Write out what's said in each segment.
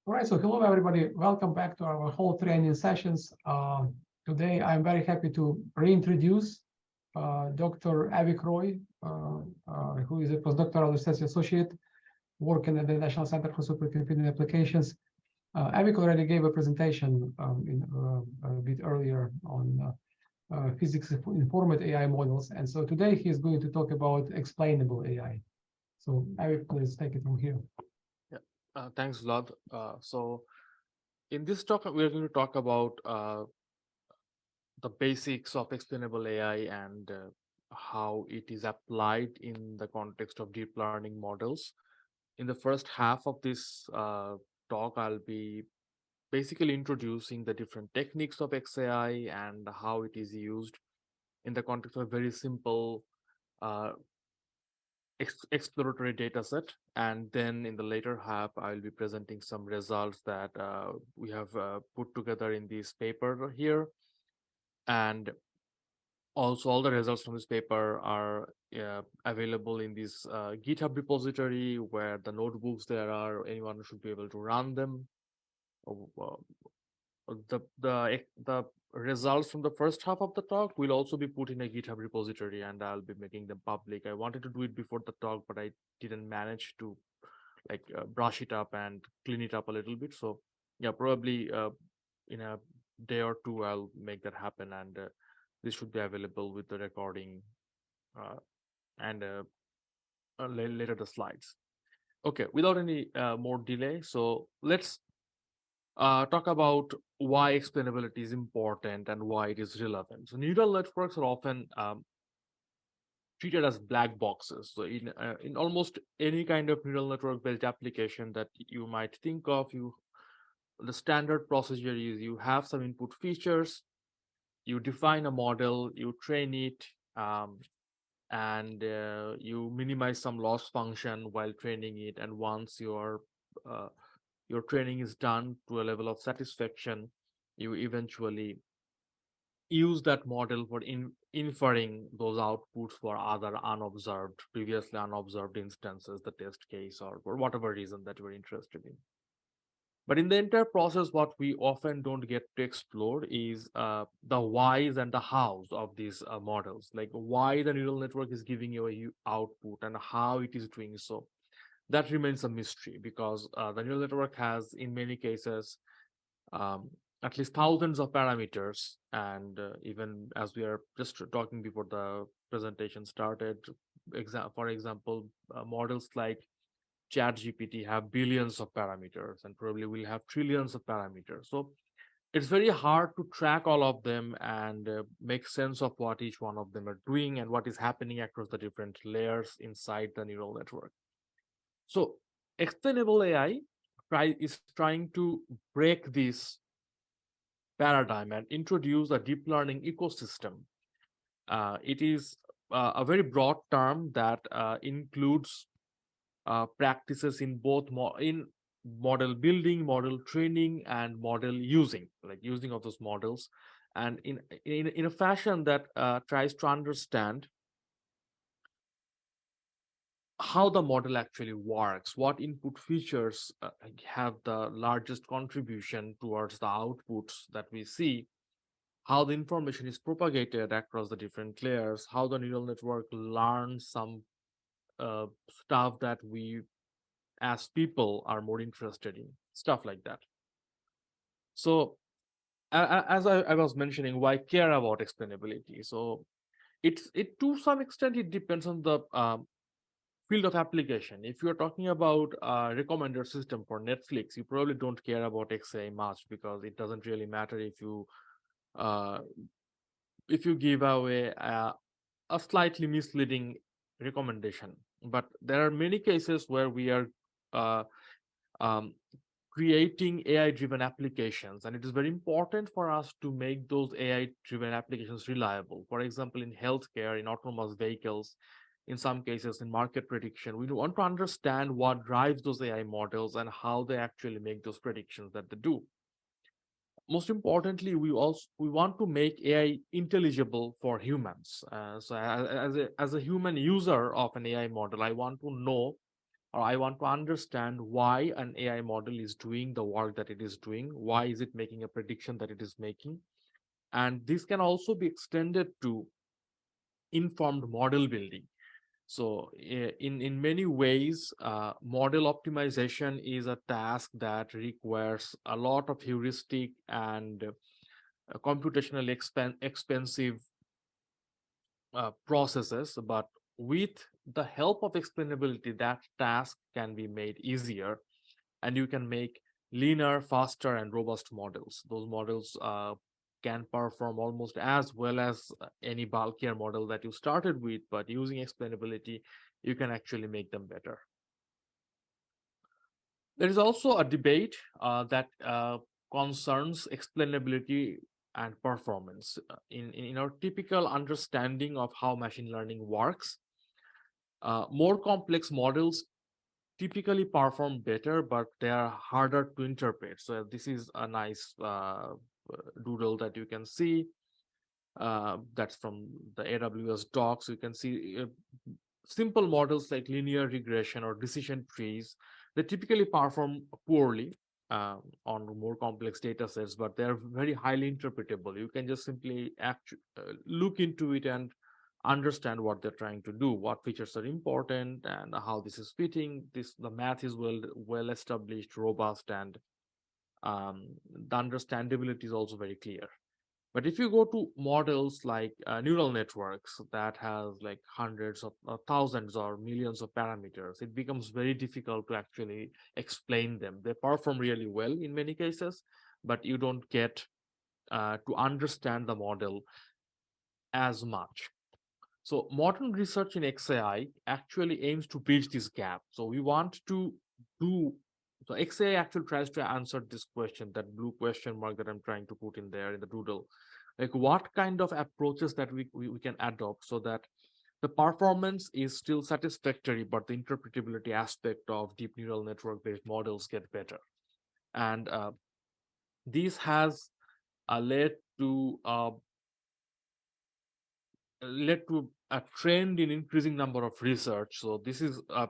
All right, so hello everybody. Welcome back to our whole training sessions. Today, I'm very happy to reintroduce Dr. Avik Roy, who is a postdoctoral research associate working at the National Center for Supercomputing Applications. Avik already gave a presentation a bit earlier on physics-informed AI models, and so today he's going to talk about explainable AI. So Avik, please take it from here. Yeah, thanks, Vlad. So in this talk, we're going to talk about the basics of explainable AI and how it is applied in the context of deep learning models. In the first half of this talk, I'll be basically introducing the different techniques of XAI and how it is used in the context of a very simple uh, exploratory data set, and then in the later half I'll be presenting some results that we have put together in this paper here, and also all the results from this paper are available in this GitHub repository where the notebooks there are. Anyone should be able to run them. Uh, the results from the first half of the talk will also be put in a GitHub repository, and I'll be making them public. I wanted to do it before the talk, but I didn't manage to brush it up and clean it up a little bit. So yeah, probably in a day or two I'll make that happen, and this should be available with the recording uh, and later the slides. Okay, without any more delay, so let's talk about why explainability is important and why it is relevant. So neural networks are often treated as black boxes. So in almost any kind of neural network built application that you might think of, the standard procedure is you have some input features, you define a model, you train it, and you minimize some loss function while training it. And once uh, your training is done to a level of satisfaction, you eventually use that model for inferring those outputs for other previously unobserved instances, the test case, or for whatever reason that you're interested in. But in the entire process, what we often don't get to explore is the whys and the hows of these models, like why the neural network is giving you a output and how it is doing so. That remains a mystery because the neural network has, in many cases, um, at least thousands of parameters. And even as we are just talking before the presentation started, for example, models like ChatGPT have billions of parameters and probably will have trillions of parameters. So it's very hard to track all of them and make sense of what each one of them are doing and what is happening across the different layers inside the neural network. So explainable AI is trying to break this paradigm and introduce a deep learning ecosystem. It is a very broad term that includes practices in both in model building, model training, and model using, like using of those models, and in a fashion that tries to understand how the model actually works, what input features have the largest contribution towards the outputs that we see, how the information is propagated across the different layers, how the neural network learns some stuff that we as people are more interested in, stuff like that. So as I was mentioning, why care about explainability? So it to some extent it depends on the field of application. If you're talking about a recommender system for Netflix, you probably don't care about XAI much because it doesn't really matter uh, if you give away a slightly misleading recommendation. But there are many cases where we are uh, um, creating AI driven applications, and it is very important for us to make those AI driven applications reliable. For example, in healthcare, in autonomous vehicles, in some cases in market prediction, we want to understand what drives those AI models and how they actually make those predictions that they do. Most importantly, we want to make AI intelligible for humans. So as a human user of an AI model, I want to know or I want to understand why an AI model is doing the work that it is doing. Why is it making a prediction that it is making? And this can also be extended to informed model building. So in many ways, model optimization is a task that requires a lot of heuristic and computationally expensive processes, but with the help of explainability, that task can be made easier, and you can make leaner, faster, and robust models. Those models can perform almost as well as any bulkier model that you started with, but using explainability, you can actually make them better. There is also a debate that concerns explainability and performance. In our typical understanding of how machine learning works, more complex models typically perform better, but they are harder to interpret. So this is a nice doodle that you can see. That's from the AWS docs. You can see simple models like linear regression or decision trees. They typically perform poorly on more complex data sets, but they're very highly interpretable. You can just simply look into it and understand what they're trying to do, what features are important, and how this is fitting. The math is well established, robust, and the understandability is also very clear. But if you go to models like neural networks that has like hundreds of thousands or millions of parameters, it becomes very difficult to actually explain them. They perform really well in many cases, but you don't get to understand the model as much. So modern research in XAI actually aims to bridge this gap. So we want to do, so XAI actually tries to answer this question, that blue question mark that I'm trying to put in there in the doodle. Like what kind of approaches that we can adopt so that the performance is still satisfactory, but the interpretability aspect of deep neural network based models get better. And this has led to a trend in increasing number of research. So this is a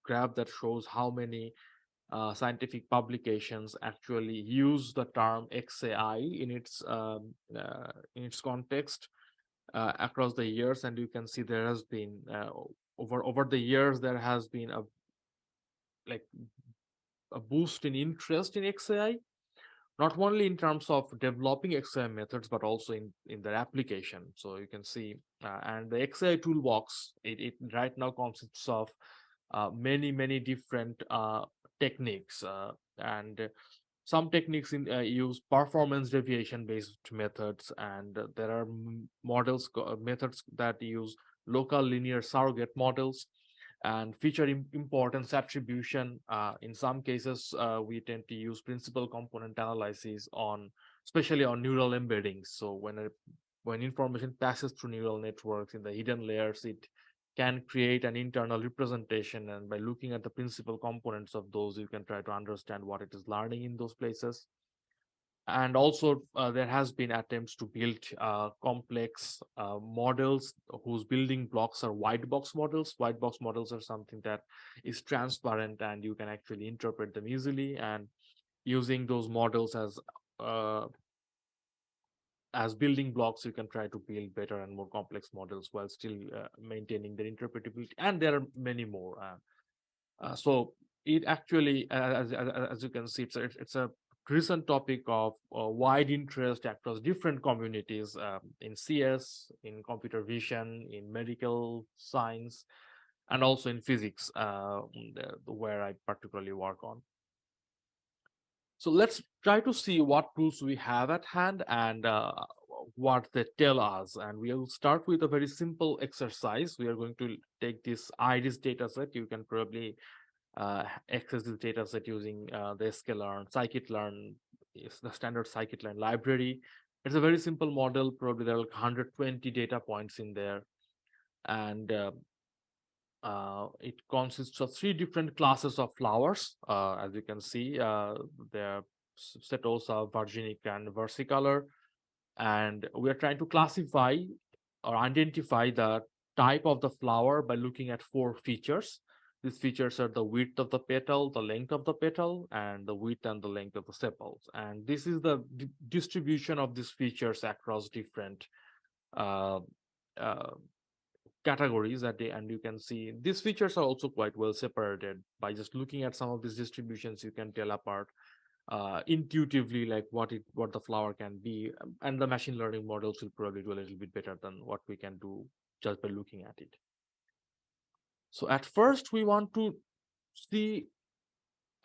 graph that shows how many scientific publications actually use the term XAI in its context across the years, and you can see there has been over the years there has been like a boost in interest in XAI, not only in terms of developing XAI methods, but also in their application. So you can see, and the XAI toolbox, it right now consists of many different techniques, and some techniques use performance deviation based methods, and there are methods that use local linear surrogate models and feature importance attribution. In some cases, we tend to use principal component analysis on, especially on neural embeddings. So when information passes through neural networks in the hidden layers, it can create an internal representation, and by looking at the principal components of those, you can try to understand what it is learning in those places. And also there has been attempts to build complex models whose building blocks are white box models. White box models are something that is transparent and you can actually interpret them easily, and using those models uh, as building blocks, you can try to build better and more complex models while still maintaining their interpretability. And there are many more. So it actually, as you can see, it's a recent topic of wide interest across different communities in CS, in computer vision, in medical science, and also in physics, where I particularly work on. So let's try to see what tools we have at hand and what they tell us. And we will start with a very simple exercise. We are going to take this iris data set. You can probably access this data set using the sklearn, scikit-learn, is the standard scikit-learn library. It's a very simple model. Probably there are like 120 data points in there, and it consists of 3 different classes of flowers. As you can see, they're setosa, virginica, and versicolor. And we are trying to classify or identify the type of the flower by looking at 4 features. These features are the width of the petal, the length of the petal, and the width and the length of the sepals. And this is the distribution of these features across different uh, uh, categories and you can see these features are also quite well separated. By just looking at some of these distributions, you can tell apart intuitively like what the flower can be, and the machine learning models will probably do a little bit better than what we can do just by looking at it. So at first we want to see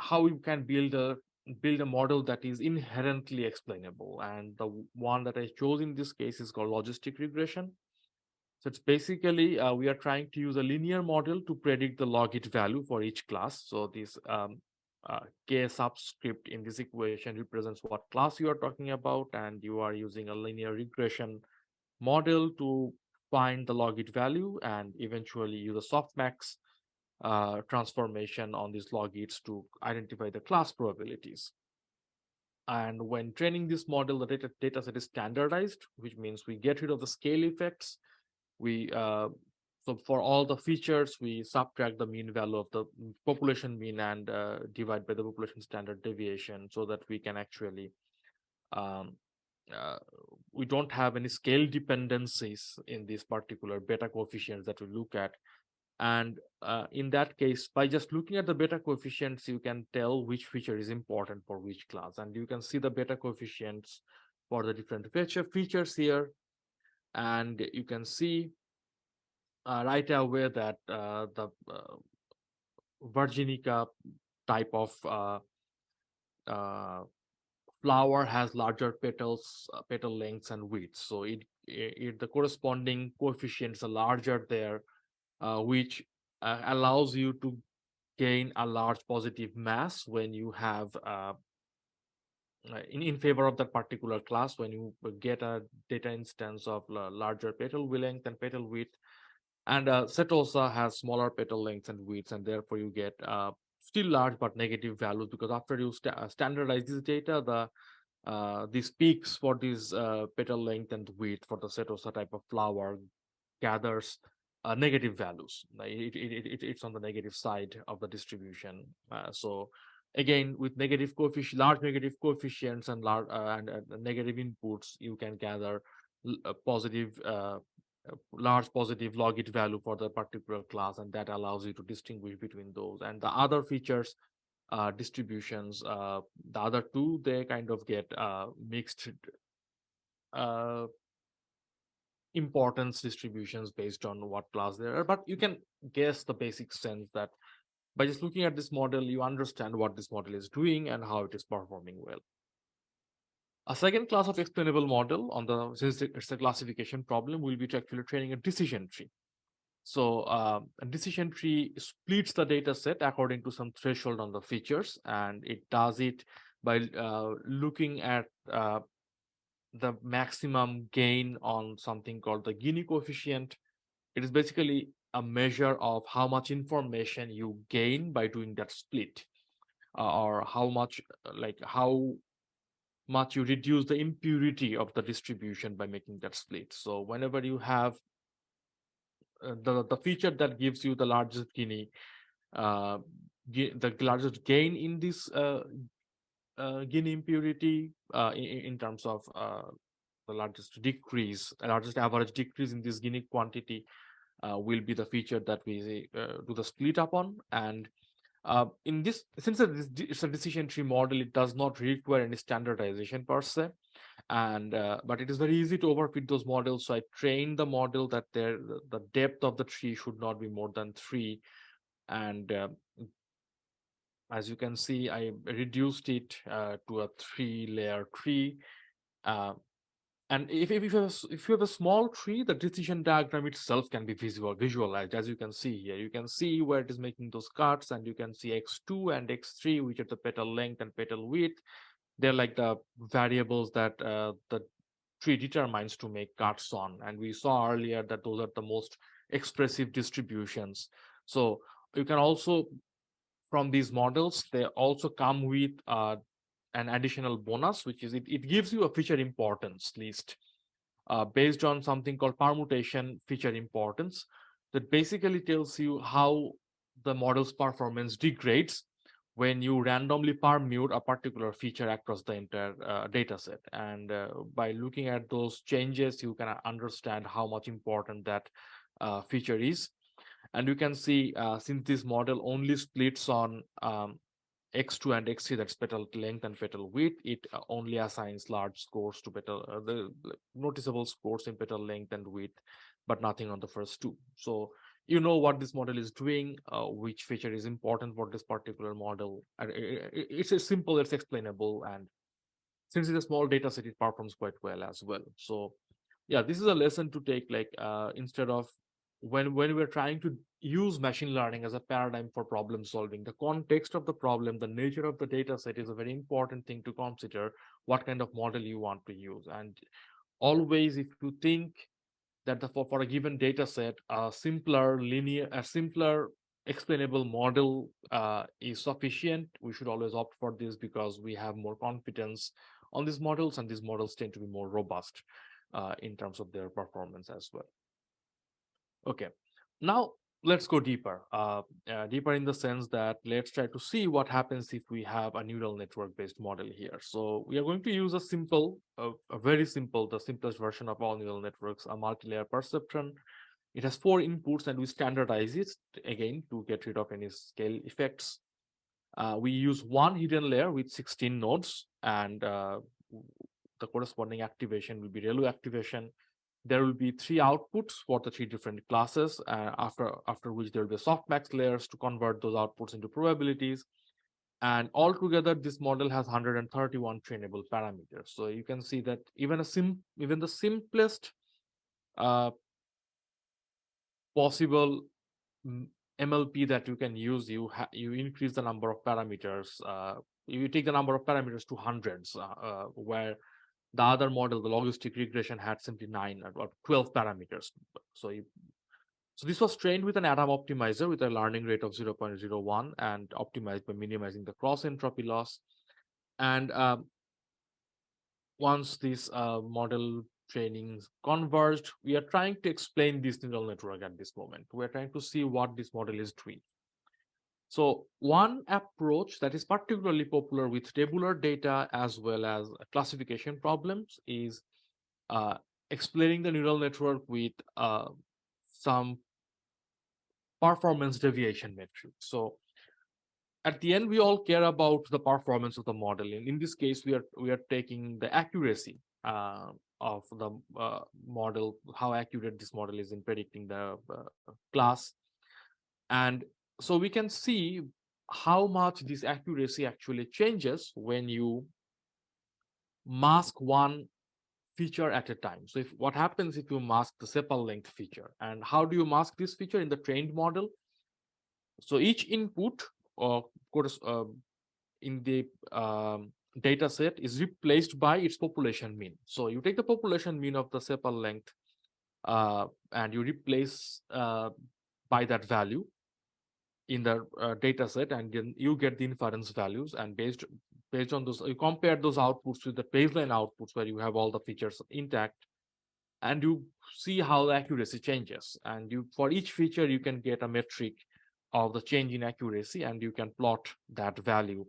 how we can build a model that is inherently explainable, and the one that I chose in this case is called logistic regression. So it's basically we are trying to use a linear model to predict the logit value for each class. So this k subscript in this equation represents what class you are talking about, and you are using a linear regression model to find the logit value and eventually use a softmax transformation on these logits to identify the class probabilities. And when training this model, the data set is standardized, which means we get rid of the scale effects. We so for all the features, we subtract the mean value of the population mean and divide by the population standard deviation, so that we can actually um, uh, we don't have any scale dependencies in these particular beta coefficients that we look at. And in that case, by just looking at the beta coefficients, you can tell which feature is important for which class, and you can see the beta coefficients for the different features here. And you can see right away that the Virginica type of uh, flower has larger petals, petal lengths and widths. So the corresponding coefficients are larger there, which allows you to gain a large positive mass when you have in favor of that particular class. When you get a data instance of larger petal length and petal width, and Setosa has smaller petal lengths and widths, and therefore you get still large but negative values, because after you standardize this data, these peaks for this petal length and width for the Setosa type of flower gathers negative values. It's on the negative side of the distribution. So again, with negative coefficient, large negative coefficients and large negative inputs, you can gather positive large positive logit value for the particular class, and that allows you to distinguish between those. And the other features distributions, the other two, they kind of get mixed uh, importance distributions based on what class they are, but you can guess the basic sense that by just looking at this model, you understand what this model is doing and how it is performing well. A second class of explainable model, since it's a classification problem, will be to actually training a decision tree. So a decision tree splits the data set according to some threshold on the features, and it does it by looking at the maximum gain on something called the Gini coefficient. It is basically a measure of how much information you gain by doing that split, or how much you reduce the impurity of the distribution by making that split. So whenever you have the feature that gives you the largest Gini, the largest gain in this Gini impurity in terms of the largest average decrease in this Gini quantity will be the feature that we do the split upon. And in this, since it's a decision tree model, it does not require any standardization per se, and but it is very easy to overfit those models. So I trained the model that the depth of the tree should not be more than 3, and as you can see, I reduced it to a 3-layer tree. Uh, and if you have a small tree, the decision diagram itself can be visualized. As you can see here, you can see where it is making those cuts, and you can see x2 and x3, which are the petal length and petal width. They're like the variables that the tree determines to make cuts on. And we saw earlier that those are the most expressive distributions. So you can also, from these models, they also come with an additional bonus, which is it gives you a feature importance list based on something called permutation feature importance, that basically tells you how the model's performance degrades when you randomly permute a particular feature across the entire data set. And by looking at those changes, you can understand how much important that feature is. And you can see since this model only splits on x2 and x3, that's petal length and petal width, it only assigns large scores to petal, the noticeable scores in petal length and width, but nothing on the first two. So you know what this model is doing, which feature is important for this particular model. And it's a simple, it's explainable, and since it's a small data set, it performs quite well as well. So yeah, this is a lesson to take, like instead of when we're trying to use machine learning as a paradigm for problem solving, the context of the problem, the nature of the data set is a very important thing to consider, what kind of model you want to use. And always, if you think that for a given data set, a simpler explainable model is sufficient, we should always opt for this because we have more confidence on these models, and these models tend to be more robust in terms of their performance as well. Okay, now let's go deeper. Deeper in the sense that let's try to see what happens if we have a neural network based model here. So we are going to use a very simple, the simplest version of all neural networks, a multi-layer perceptron. It has 4 inputs, and we standardize it again to get rid of any scale effects. We use one hidden layer with 16 nodes, and the corresponding activation will be ReLU activation. There will be 3 outputs for the 3 different classes, after which there will be softmax layers to convert those outputs into probabilities. And altogether, this model has 131 trainable parameters. So you can see that even the simplest uh, possible MLP that you can use, you increase the number of parameters. You take the number of parameters to hundreds, where the other model, the logistic regression, had simply 9 or 12 parameters. So this was trained with an Adam optimizer with a learning rate of 0.01 and optimized by minimizing the cross entropy loss. And once this model trainings converged, we are trying to explain this neural network at this moment. We're trying to see what this model is doing. So one approach that is particularly popular with tabular data as well as classification problems is explaining the neural network with some performance deviation metric. So at the end, we all care about the performance of the model. In this case, we are taking the accuracy of the model, how accurate this model is in predicting the class. And so we can see how much this accuracy actually changes when you mask one feature at a time. So what happens if you mask the sepal length feature, and how do you mask this feature in the trained model? So each input in the data set is replaced by its population mean. So you take the population mean of the sepal length and you replace by that value in the data set, and then you get the inference values, and based on those, you compare those outputs with the baseline outputs where you have all the features intact, and you see how the accuracy changes. And for each feature you can get a metric of the change in accuracy, and you can plot that value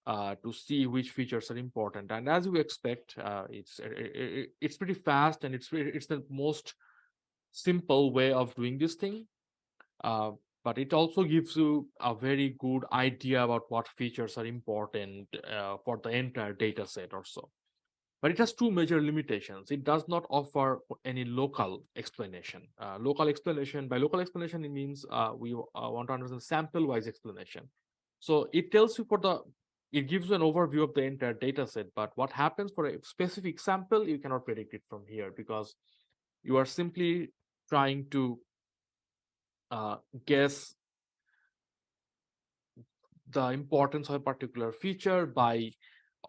to see which features are important. And as you expect, it's pretty fast, and it's the most simple way of doing this thing. But it also gives you a very good idea about what features are important for the entire data set or so. But it has 2 major limitations. It does not offer any local explanation. Local explanation, by local explanation, it means we want to understand sample-wise explanation. So it tells you it gives you an overview of the entire data set, but what happens for a specific sample, you cannot predict it from here, because you are simply trying to guess the importance of a particular feature by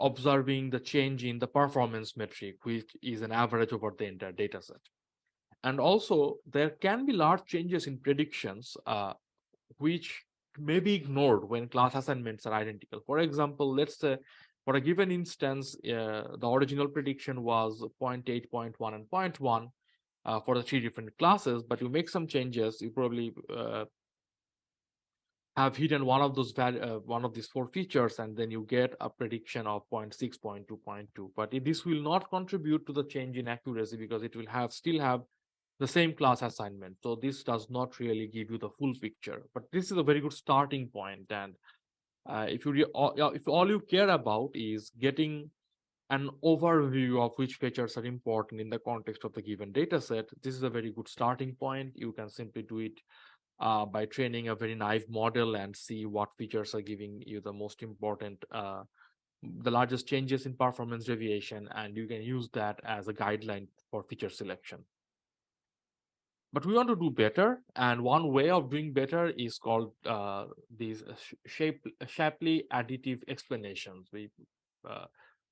observing the change in the performance metric, which is an average over the entire data set. And also, there can be large changes in predictions, which may be ignored when class assignments are identical. For example, let's say for a given instance, the original prediction was 0.8, 0.1, and 0.1 for the 3 different classes, but you make some changes, you probably have hidden one of those one of these four features, and then you get a prediction of 0.6, 0.2, 0.2. But this will not contribute to the change in accuracy because it will still have the same class assignment. So this does not really give you the full picture. But this is a very good starting point. And if all you care about is getting an overview of which features are important in the context of the given data set, this is a very good starting point. You can simply do it by training a very naive model and see what features are giving you the most important, the largest changes in performance deviation, and you can use that as a guideline for feature selection. But we want to do better, and one way of doing better is called these Shapley additive explanations. We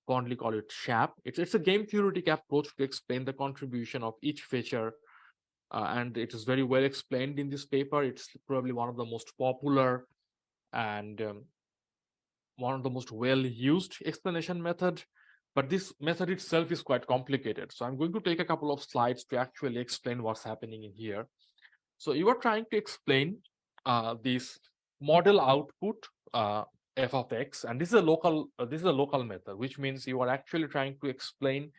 fondly call it SHAP. It's a game theoretic approach to explain the contribution of each feature, and it is very well explained in this paper. It's probably one of the most popular and one of the most well-used explanation method. But this method itself is quite complicated. So I'm going to take a couple of slides to actually explain what's happening in here. So you are trying to explain this model output f of x, and this is a local method, which means you are actually trying to explain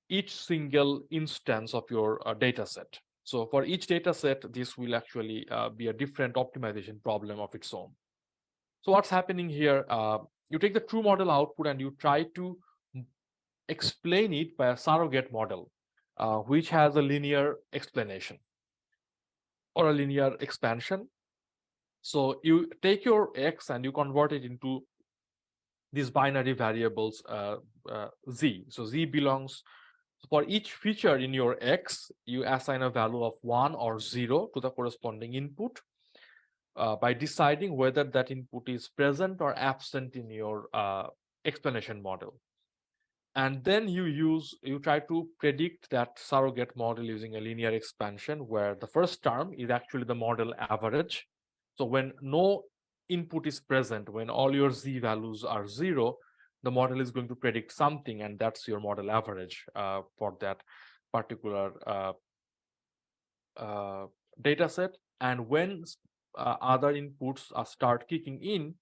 each single instance of your data set. So for each data set, this will actually be a different optimization problem of its own. So what's happening here? You take the true model output and you try to explain it by a surrogate model, which has a linear explanation or a linear expansion. So you take your x and you convert it into these binary variables z. So z belongs, for each feature in your x, you assign a value of 1 or 0 to the corresponding input by deciding whether that input is present or absent in your explanation model. And then you try to predict that surrogate model using a linear expansion, where the first term is actually the model average. So when no input is present, when all your z values are 0, the model is going to predict something, and that's your model average for that particular data set. And when other inputs start kicking in,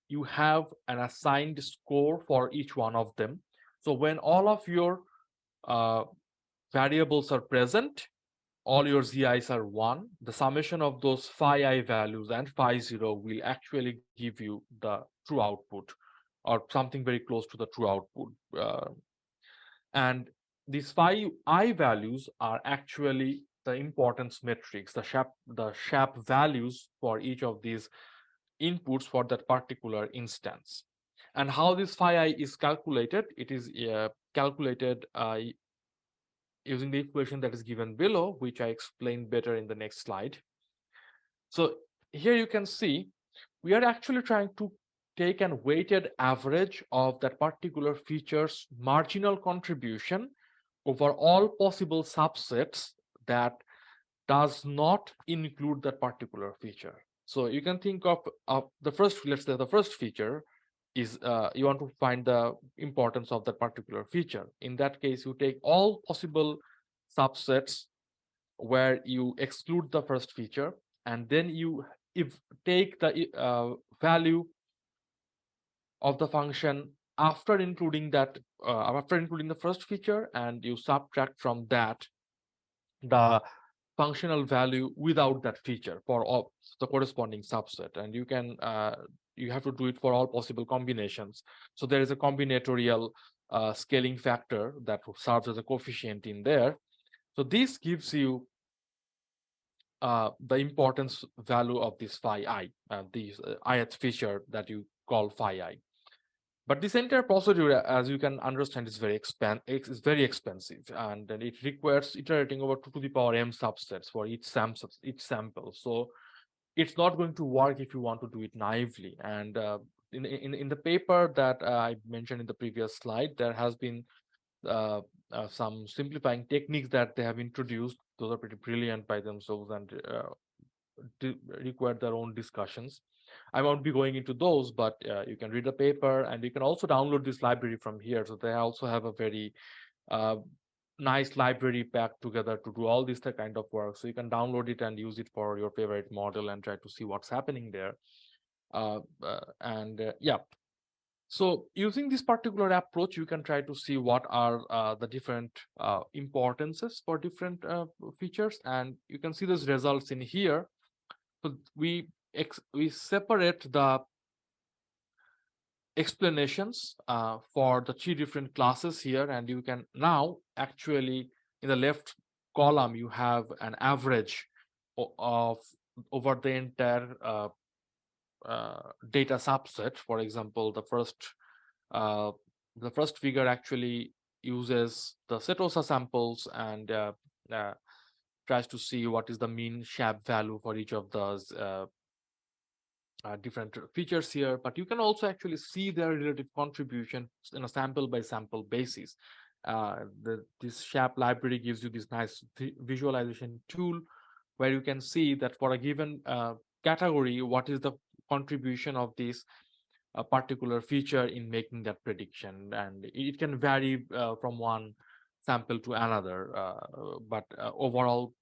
you have an assigned score for each one of them. So when all of your variables are present, all your zi's are 1, the summation of those phi I values and phi 0 will actually give you the true output, or something very close to the true output. And these phi I values are actually the importance metrics, the SHAP values for each of these inputs for that particular instance. And how this phi I is calculated? It is calculated using the equation that is given below, which I explain better in the next slide. So here you can see we are actually trying to take a weighted average of that particular feature's marginal contribution over all possible subsets that does not include that particular feature. So you can think of the first, let's say the first feature is you want to find the importance of that particular feature. In that case, you take all possible subsets where you exclude the first feature, and then you take the value of the function after including that after including the first feature, and you subtract from that the functional value without that feature for all the corresponding subset. And you can you have to do it for all possible combinations. So there is a combinatorial scaling factor that serves as a coefficient in there. So this gives you the importance value of this phi I, this ith feature that you call phi I. But this entire procedure, as you can understand, is very expensive, and then it requires iterating over 2 to the power m subsets for each sample. So it's not going to work if you want to do it naively. And in the paper that I mentioned in the previous slide, there has been some simplifying techniques that they have introduced. Those are pretty brilliant by themselves and require their own discussions. I won't be going into those, but you can read the paper, and you can also download this library from here. So they also have a very nice library packed together to do all this kind of work. So you can download it and use it for your favorite model and try to see what's happening there. Yeah, so using this particular approach, you can try to see what are the different importances for different features, and you can see those results in here. So we separate the explanations for the three different classes here, and you can now actually in the left column you have an average of over the entire data subset. For example, uh, the first figure actually uses the setosa samples and uh, tries to see what is the mean SHAP value for each of those different features here, but you can also actually see their relative contribution in a sample by sample basis. This SHAP library gives you this nice visualization tool where you can see that for a given category, what is the contribution of this particular feature in making that prediction, and it can vary from one sample to another. But overall,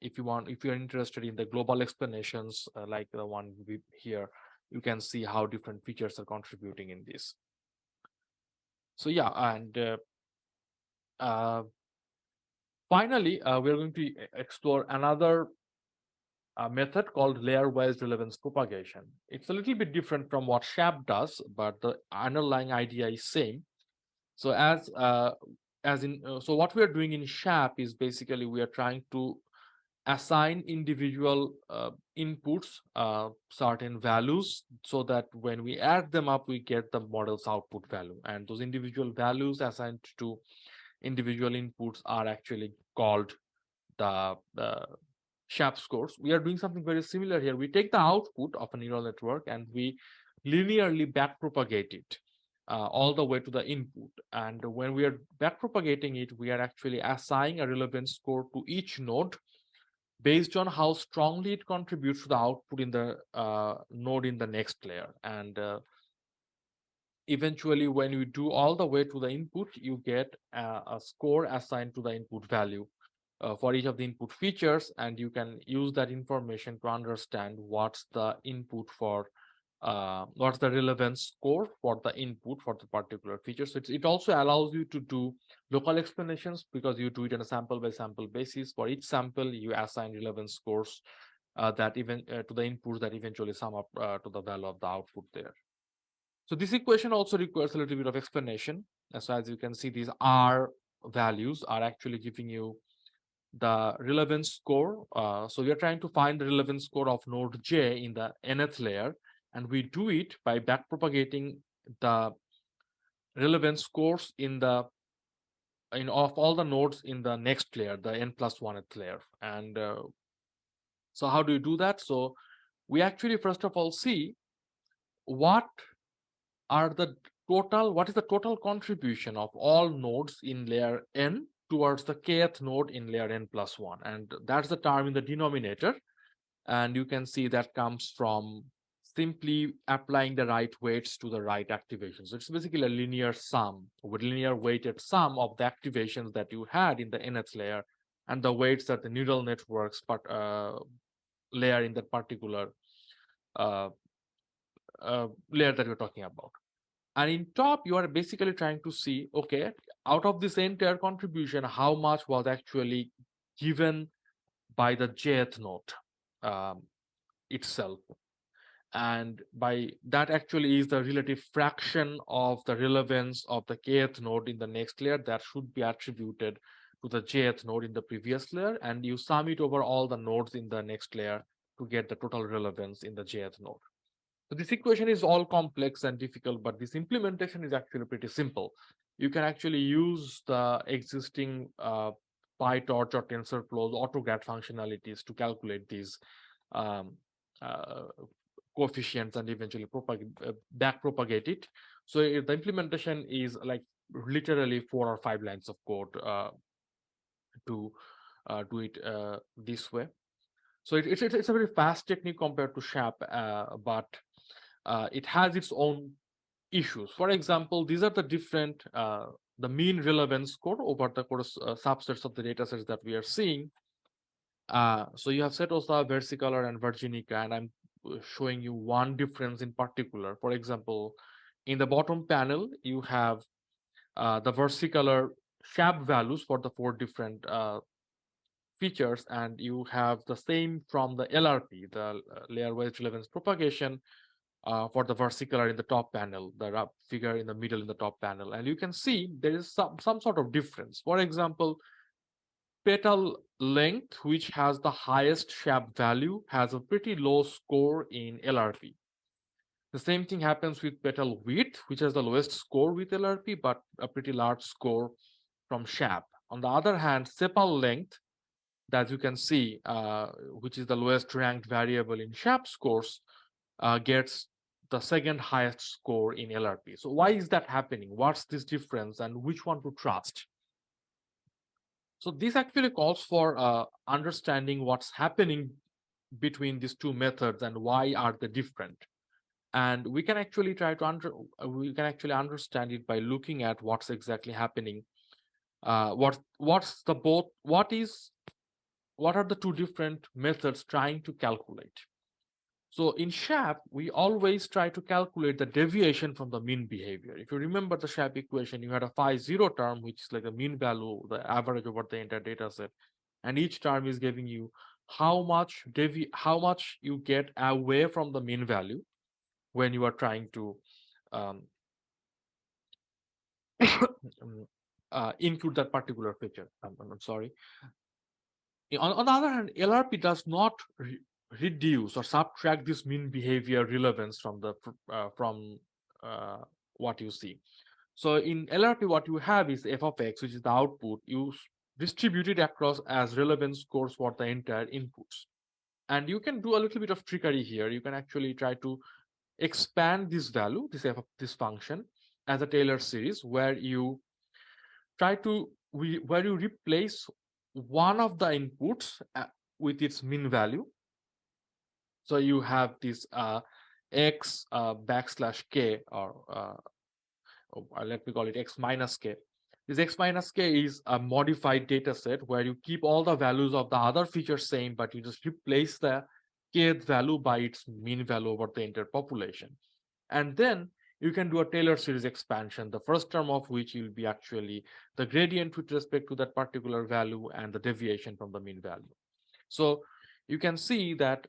if you're interested in the global explanations like the one here, you can see how different features are contributing in this. So yeah, and finally, we're going to explore another method called layer-wise relevance propagation. It's a little bit different from what SHAP does, but the underlying idea is same. So so what we are doing in SHAP is basically we are trying to assign individual inputs certain values so that when we add them up, we get the model's output value. And those individual values assigned to individual inputs are actually called the SHAP scores. We are doing something very similar here. We take the output of a neural network and we linearly backpropagate it all the way to the input. And when we are backpropagating it, we are actually assigning a relevance score to each node based on how strongly it contributes to the output in the node in the next layer. And eventually, when you do all the way to the input, you get a score assigned to the input value for each of the input features, and you can use that information to understand what's the input for what's the relevance score for the input for the particular feature. So it also allows you to do local explanations because you do it on a sample by sample basis. For each sample, you assign relevance scores that even to the inputs that eventually sum up to the value of the output there. So this equation also requires a little bit of explanation. So as you can see, these R values are actually giving you the relevance score. So we are trying to find the relevance score of node J in the nth layer, and we do it by backpropagating the relevance scores in of all the nodes in the next layer, the n+1th layer. And so how do you do that? So we actually first of all see what is the total contribution of all nodes in layer n towards the kth node in layer n+1, and that's the term in the denominator. And you can see that comes from simply applying the right weights to the right activations. So it's basically a linear sum, with linear weighted sum of the activations that you had in the nth layer and the weights that the neural networks layer in that particular uh, layer that we're talking about. And in top, you are basically trying to see, okay, out of this entire contribution, how much was actually given by the jth node itself. And by that actually is the relative fraction of the relevance of the kth node in the next layer that should be attributed to the jth node in the previous layer. And you sum it over all the nodes in the next layer to get the total relevance in the jth node. So this equation is all complex and difficult, but this implementation is actually pretty simple. You can actually use the existing PyTorch or TensorFlow's AutoGAT functionalities to calculate these um, uh, coefficients and eventually backpropagate it. So the implementation is like literally 4 or 5 lines of code to do it this way. So it's a very fast technique compared to SHAP, but it has its own issues. For example, these are the different the mean relevance score over the subsets of the data sets that we are seeing. So you have Setosa, versicolor, and virginica, and I'm showing you one difference in particular. For example, in the bottom panel, you have the versicolor SHAP values for the 4 different features, and you have the same from the LRP, the layer-wise relevance propagation, for the versicolor in the top panel, the figure in the middle in the top panel. And you can see there is some sort of difference. For example, petal length, which has the highest SHAP value, has a pretty low score in LRP. The same thing happens with petal width, which has the lowest score with LRP, but a pretty large score from SHAP. On the other hand, sepal length, that you can see, which is the lowest ranked variable in SHAP scores, gets the second highest score in LRP. So why is that happening? What's this difference, and which one to trust? So this actually calls for understanding what's happening between these two methods and why are they different. And we can actually try to understand it by looking at what's exactly happening. What are the two different methods trying to calculate? So in SHAP, we always try to calculate the deviation from the mean behavior. If you remember the SHAP equation, you had a phi 0 term, which is like the mean value, the average over the entire data set. And each term is giving you how much you get away from the mean value when you are trying to include that particular feature. I'm sorry. On the other hand, LRP does not reduce or subtract this mean behavior relevance from the what you see. So in LRP, what you have is f of x, which is the output. You distribute it across as relevance scores for the entire inputs. And you can do a little bit of trickery here. You can actually try to expand this value, this function, as a Taylor series, where you replace one of the inputs with its mean value. So you have this x backslash k, or let me call it x minus k. This x minus k is a modified data set where you keep all the values of the other features same, but you just replace the kth value by its mean value over the entire population. And then you can do a Taylor series expansion, the first term of which will be actually the gradient with respect to that particular value and the deviation from the mean value. So you can see that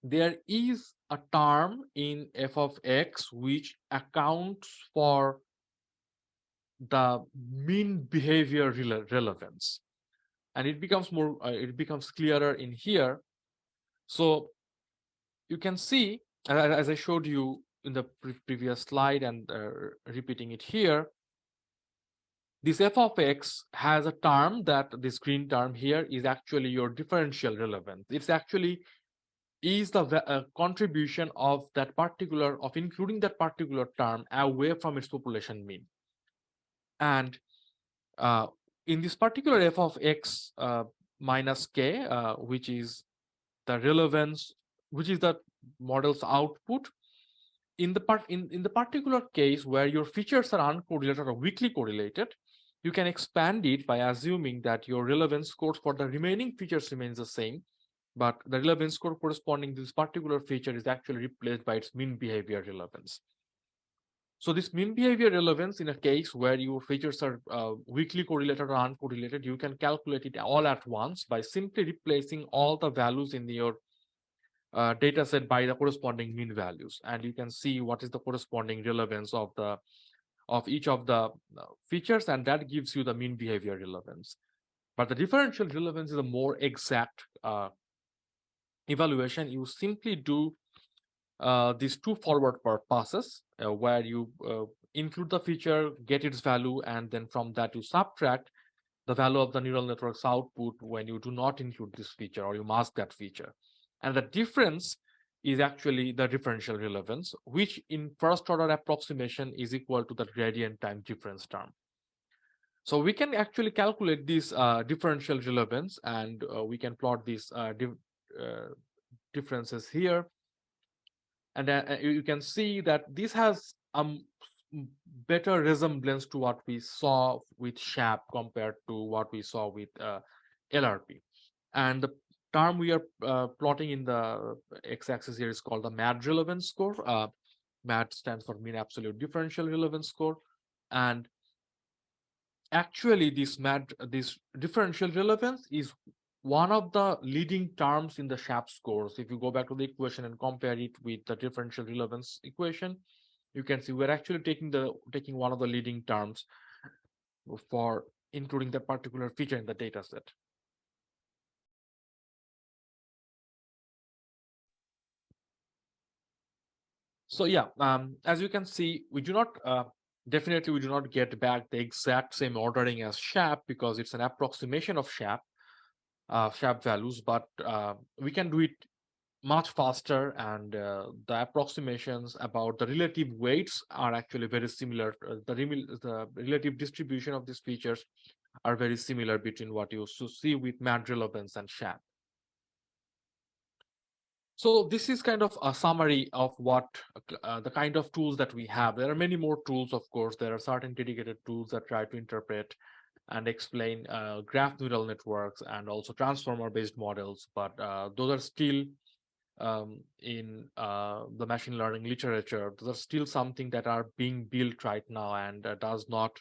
there is a term in f of x which accounts for the mean behavior relevance, and it becomes clearer in here. So you can see, as I showed you in the previous slide and repeating it here, this f of x has a term that this green term here is actually your differential relevance. It's actually is the contribution of including that particular term away from its population mean. And in this particular f of x minus k, which is the relevance, which is the model's output, in the particular case where your features are uncorrelated or weakly correlated, you can expand it by assuming that your relevance scores for the remaining features remains the same, but the relevance score corresponding to this particular feature is actually replaced by its mean behavior relevance. So this mean behavior relevance, in a case where your features are weakly correlated or uncorrelated, you can calculate it all at once by simply replacing all the values in your data set by the corresponding mean values, and you can see what is the corresponding relevance of each of the features, and that gives you the mean behavior relevance. But the differential relevance is a more exact evaluation. You simply do these two forward passes where you include the feature, get its value, and then from that you subtract the value of the neural network's output when you do not include this feature or you mask that feature. And the difference is actually the differential relevance, which in first order approximation is equal to the gradient time difference term. So we can actually calculate this differential relevance, and we can plot these differences here. And you can see that this has a better resemblance to what we saw with SHAP compared to what we saw with LRP. And the term we are plotting in the x-axis here is called the MAD relevance score. MAD stands for mean absolute differential relevance score. And actually, this differential relevance is one of the leading terms in the SHAP scores. If you go back to the equation and compare it with the differential relevance equation, you can see we're actually taking one of the leading terms for including that particular feature in the data set. So yeah, as you can see, we do not definitely we do not get back the exact same ordering as SHAP because it's an approximation of SHAP values, but we can do it much faster, and the approximations about the relative weights are actually very similar. The relative distribution of these features are very similar between what you see with MAD relevance and SHAP. So this is kind of a summary of what the kind of tools that we have. There are many more tools, of course. There are certain dedicated tools that try to interpret and explain graph neural networks and also transformer-based models, but those are still in the machine learning literature. Those are still something that are being built right now and does not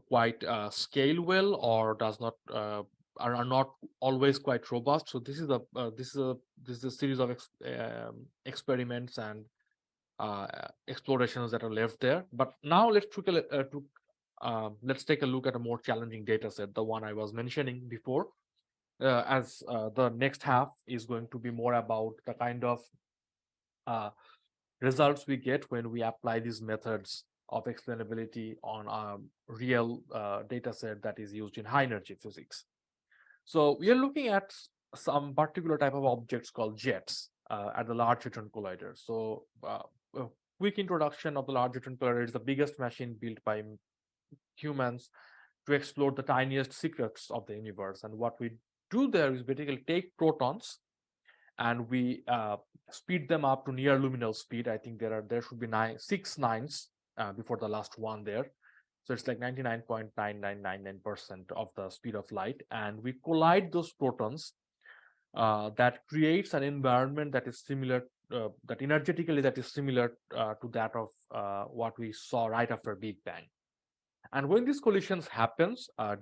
quite scale well or does not are not always quite robust. So this is a series of experiments and explorations that are left there. But now let's take a look at a more challenging data set, the one I was mentioning before. As the next half is going to be more about the kind of results we get when we apply these methods of explainability on a real data set that is used in high energy physics. So we are looking at some particular type of objects called jets at the Large Hadron Collider. So a quick introduction of the Large Hadron Collider is the biggest machine built by humans to explore the tiniest secrets of the universe. And what we do there is basically take protons and we speed them up to near luminal speed. I think there should be 6 nines before the last one there. So it's like 99.9999% of the speed of light. And we collide those protons that creates an environment that is similar, that energetically that is similar to that of what we saw right after Big Bang. And when these collisions happens, the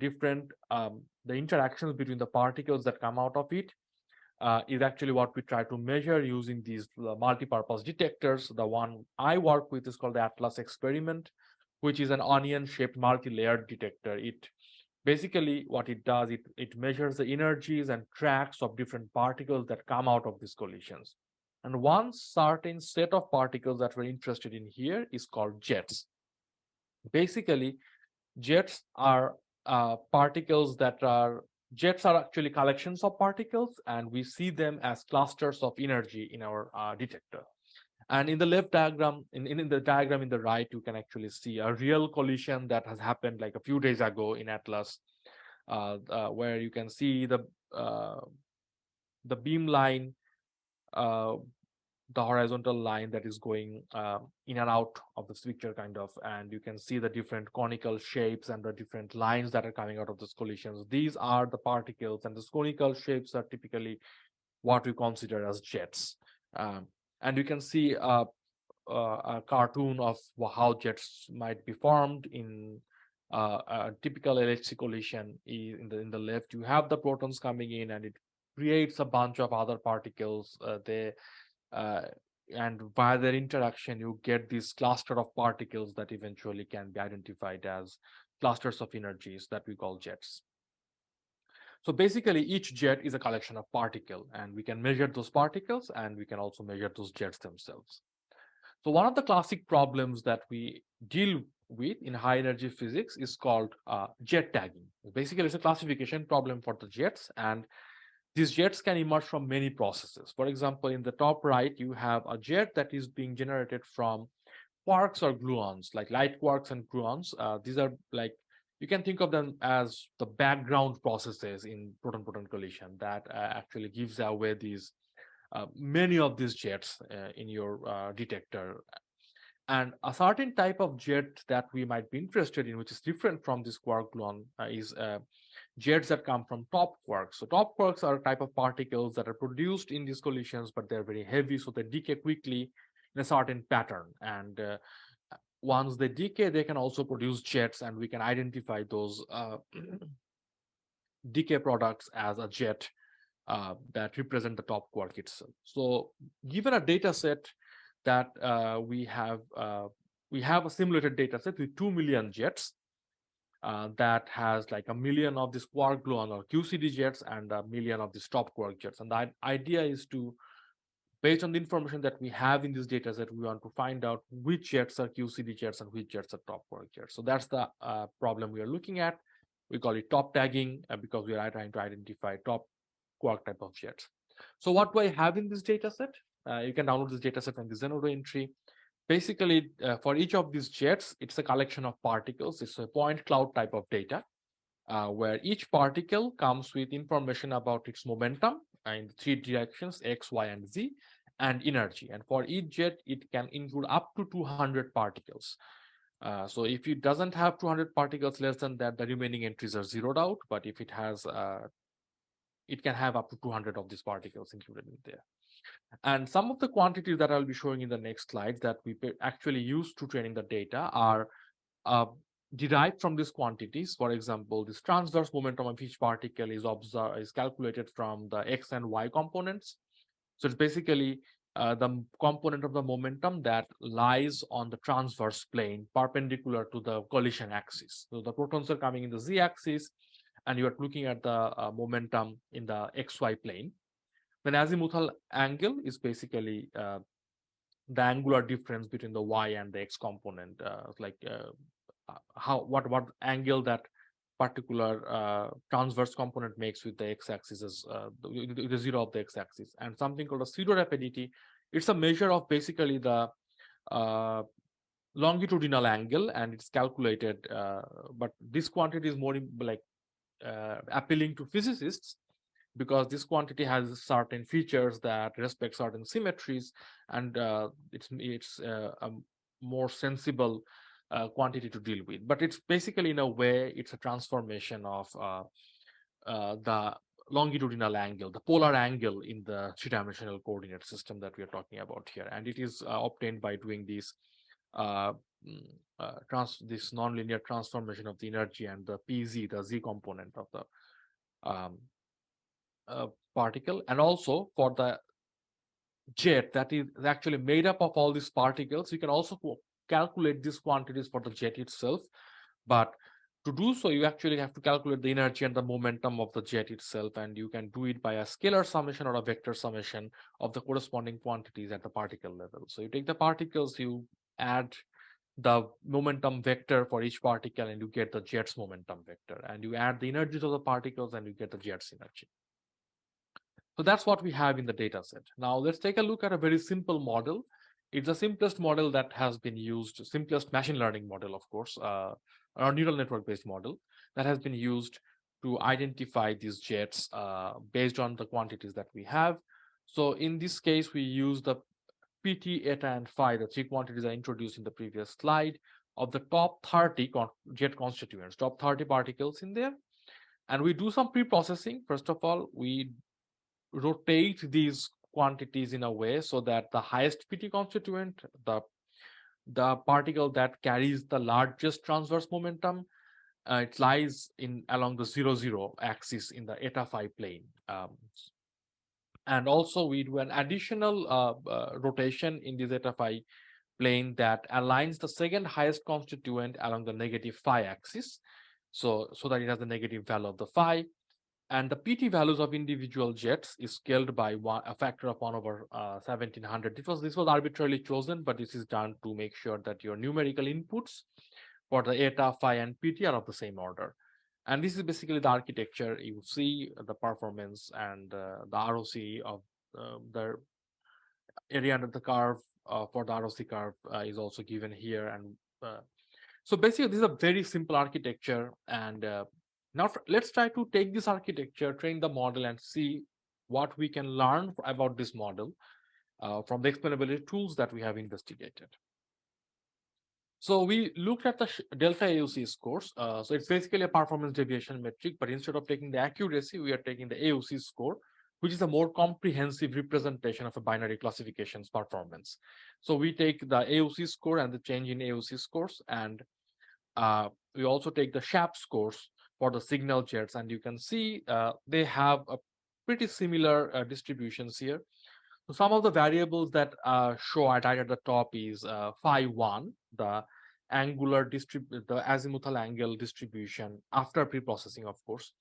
interactions between the particles that come out of it is actually what we try to measure using these multi-purpose detectors. The one I work with is called the Atlas experiment, which is an onion-shaped multi-layered detector. It basically what it does, it measures the energies and tracks of different particles that come out of these collisions. And one certain set of particles that we're interested in here is called jets. Basically, jets are jets are actually collections of particles, and we see them as clusters of energy in our detector. And in the left diagram, in the diagram in the right, you can actually see a real collision that has happened like a few days ago in Atlas, where you can see the beam line, the horizontal line that is going in and out of the picture kind of, and you can see the different conical shapes and the different lines that are coming out of those collisions. These are the particles, and the conical shapes are typically what we consider as jets. And you can see a cartoon of how jets might be formed in a typical LHC collision. In the left, you have the protons coming in, and it creates a bunch of other particles. And via their interaction, you get this cluster of particles that eventually can be identified as clusters of energies that we call jets. So basically, each jet is a collection of particles, and we can measure those particles, and we can also measure those jets themselves. So one of the classic problems that we deal with in high energy physics is called jet tagging. Basically, it's a classification problem for the jets, and these jets can emerge from many processes. For example, in the top right, you have a jet that is being generated from quarks or gluons, like light quarks and gluons. These are like, you can think of them as the background processes in proton-proton collision that actually gives away these many of these jets in your detector. And a certain type of jet that we might be interested in, which is different from this quark gluon, is jets that come from top quarks. So top quarks are a type of particles that are produced in these collisions, but they're very heavy, so they decay quickly in a certain pattern. And once they decay, they can also produce jets, and we can identify those decay products as a jet that represent the top quark itself. So given a data set that we have a simulated data set with 2 million jets that has like 1 million of these quark gluon or QCD jets and 1 million of these top quark jets. And the idea is to, based on the information that we have in this data set, we want to find out which jets are QCD jets and which jets are top quark jets. So that's the problem we are looking at. We call it top tagging because we are trying to identify top quark type of jets. So what do I have in this data set? You can download this data set from the Zenodo entry. Basically, for each of these jets, it's a collection of particles. It's a point cloud type of data where each particle comes with information about its momentum in 3 directions, X, Y, and Z, and energy. And for each jet, it can include up to 200 particles. So if it doesn't have 200 particles less than that, the remaining entries are zeroed out. But if it has, it can have up to 200 of these particles included in there. And some of the quantities that I'll be showing in the next slides that we actually use to training the data are derived from these quantities. For example, this transverse momentum of each particle is calculated from the X and Y components. So it's basically the component of the momentum that lies on the transverse plane perpendicular to the collision axis. So the protons are coming in the Z axis, and you are looking at the momentum in the XY plane. Then azimuthal angle is basically the angular difference between the Y and the X component, what angle that particular transverse component makes with the X-axis is the zero of the X-axis. And something called a pseudo rapidity. It's a measure of basically the longitudinal angle, and it's calculated. But this quantity is more appealing to physicists, because this quantity has certain features that respect certain symmetries, and it's a more sensible quantity to deal with. But it's basically, in a way, it's a transformation of the longitudinal angle, the polar angle in the three-dimensional coordinate system that we are talking about here. And it is obtained by doing this this nonlinear transformation of the energy and the PZ, the Z component of the particle. And also for the jet that is actually made up of all these particles, you can also calculate these quantities for the jet itself. But to do so, you actually have to calculate the energy and the momentum of the jet itself, and you can do it by a scalar summation or a vector summation of the corresponding quantities at the particle level. So you take the particles, you add the momentum vector for each particle, and you get the jet's momentum vector, and you add the energies of the particles, and you get the jet's energy. So that's what we have in the data set. Now let's take a look at a very simple model. It's the simplest model that has been used, simplest machine learning model, of course, or neural network based model that has been used to identify these jets based on the quantities that we have. So in this case, we use the PT, eta, and phi, the 3 quantities I introduced in the previous slide, of the top 30 jet constituents, top 30 particles in there. And we do some pre-processing. First of all, we rotate these quantities in a way so that the highest PT constituent, the particle that carries the largest transverse momentum, it lies along the 0, axis in the eta phi plane. And also we do an additional rotation in the eta phi plane that aligns the second highest constituent along the negative phi axis, so that it has the negative value of the phi. And the PT values of individual jets is scaled by a factor of 1/1700. This was arbitrarily chosen, but this is done to make sure that your numerical inputs for the eta, phi, and PT are of the same order. And this is basically the architecture. You see the performance and the ROC of the area under the curve for the ROC curve is also given here. And so basically, this is a very simple architecture. And now let's try to take this architecture, train the model, and see what we can learn about this model from the explainability tools that we have investigated. So we looked at the delta AUC scores. So it's basically a performance deviation metric, but instead of taking the accuracy, we are taking the AUC score, which is a more comprehensive representation of a binary classification's performance. So we take the AUC score and the change in AUC scores, and we also take the SHAP scores for the signal jets, and you can see they have a pretty similar distributions here. So some of the variables that show right at the top is phi1, the the azimuthal angle distribution after pre-processing, of course,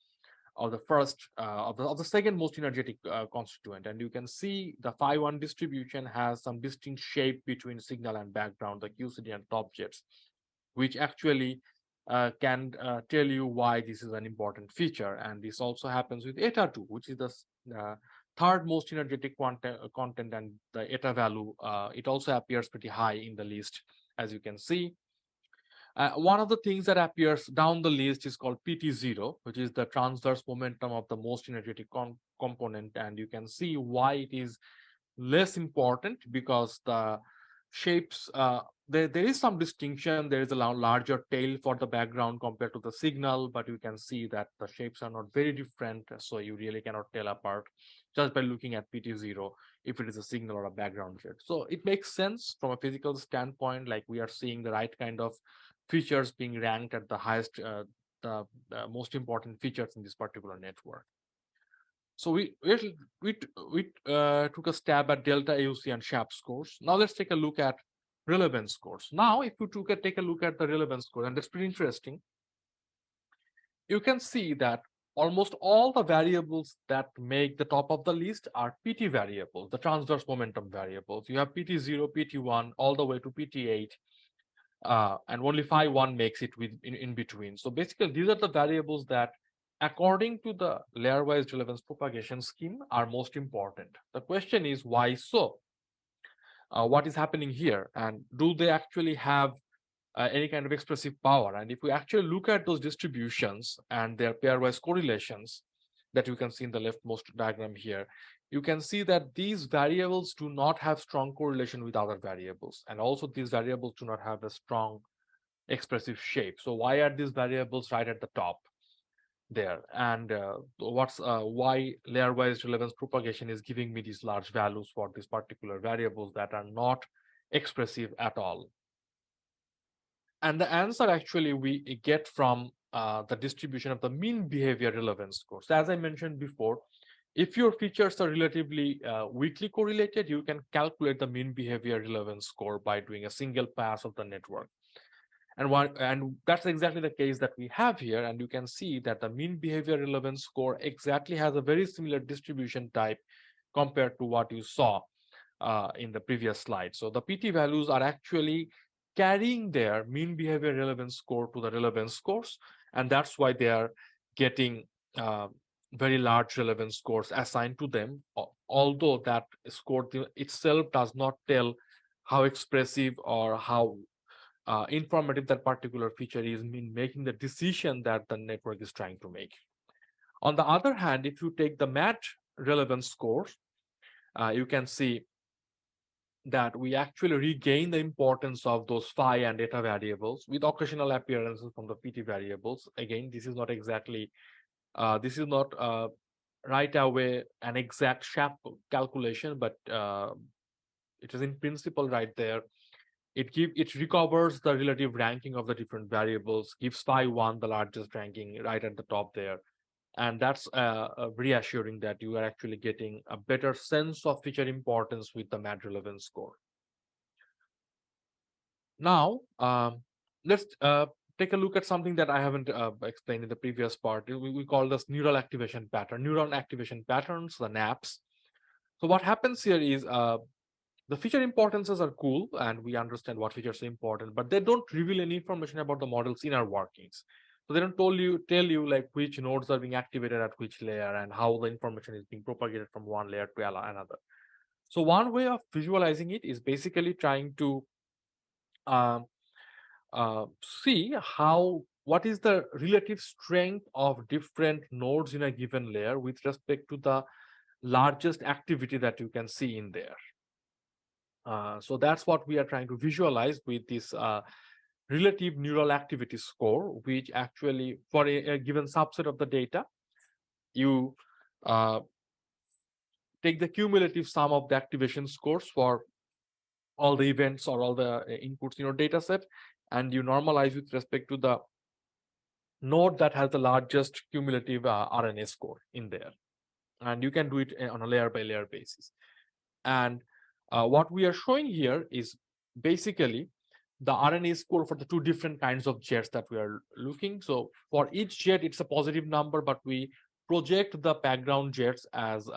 of the first of the second most energetic constituent, and you can see the phi1 distribution has some distinct shape between signal and background, the QCD and top jets, which actually can tell you why this is an important feature. And this also happens with eta2, which is the third most energetic content, and the eta value, it also appears pretty high in the list, as you can see. One of the things that appears down the list is called PT0, which is the transverse momentum of the most energetic component, and you can see why it is less important, because the shapes, there is some distinction. There is a larger tail for the background compared to the signal, but you can see that the shapes are not very different, so you really cannot tell apart just by looking at PT0 if it is a signal or a background jet. So it makes sense from a physical standpoint, like we are seeing the right kind of features being ranked at the highest, the most important features in this particular network. So we took a stab at delta AUC and SHAP scores. Now let's take a look at relevance scores. Now, if you take a look at the relevance score, and that's pretty interesting, you can see that almost all the variables that make the top of the list are PT variables, the transverse momentum variables. You have PT0, PT1, all the way to PT8, and only phi1 makes it in between. So basically, these are the variables that, according to the layer-wise relevance propagation scheme, are most important. The question is, why so? What is happening here, and do they actually have any kind of expressive power? And if we actually look at those distributions and their pairwise correlations that you can see in the leftmost diagram here, you can see that these variables do not have strong correlation with other variables, and also these variables do not have a strong expressive shape. So why are these variables right at the top there? And why layer-wise relevance propagation is giving me these large values for these particular variables that are not expressive at all? And the answer actually we get from the distribution of the mean behavior relevance scores. As I mentioned before, if your features are relatively weakly correlated, you can calculate the mean behavior relevance score by doing a single pass of the network. And that's exactly the case that we have here. And you can see that the mean behavior relevance score exactly has a very similar distribution type compared to what you saw in the previous slide. So the PT values are actually carrying their mean behavior relevance score to the relevance scores, and that's why they are getting very large relevance scores assigned to them, although that score itself does not tell how expressive or how informative that particular feature is in making the decision that the network is trying to make. On the other hand, if you take the match relevance scores, you can see that we actually regain the importance of those phi and eta variables with occasional appearances from the PT variables. Again, this is not exactly, this is not right away an exact SHAP calculation, but it is in principle right there. It recovers the relative ranking of the different variables, gives phi1 the largest ranking right at the top there. And that's reassuring that you are actually getting a better sense of feature importance with the MAD relevance score. Now, let's take a look at something that I haven't explained in the previous part. We call this neural activation pattern, neuron activation patterns, the NAPs. So what happens here is the feature importances are cool, and we understand what features are important, but they don't reveal any information about the model's inner workings. So they don't tell you like which nodes are being activated at which layer and how the information is being propagated from one layer to another. So one way of visualizing it is basically trying to um, see what is the relative strength of different nodes in a given layer with respect to the largest activity that you can see in there. So that's what we are trying to visualize with this relative neural activity score, which actually for a given subset of the data, you uh, take the cumulative sum of the activation scores for all the events or all the inputs in your data set, and you normalize with respect to the node that has the largest cumulative RNA score in there. And you can do it on a layer by layer basis. And what we are showing here is basically the RNA score for the two different kinds of jets that we are looking. So for each jet, it's a positive number, but we project the background jets as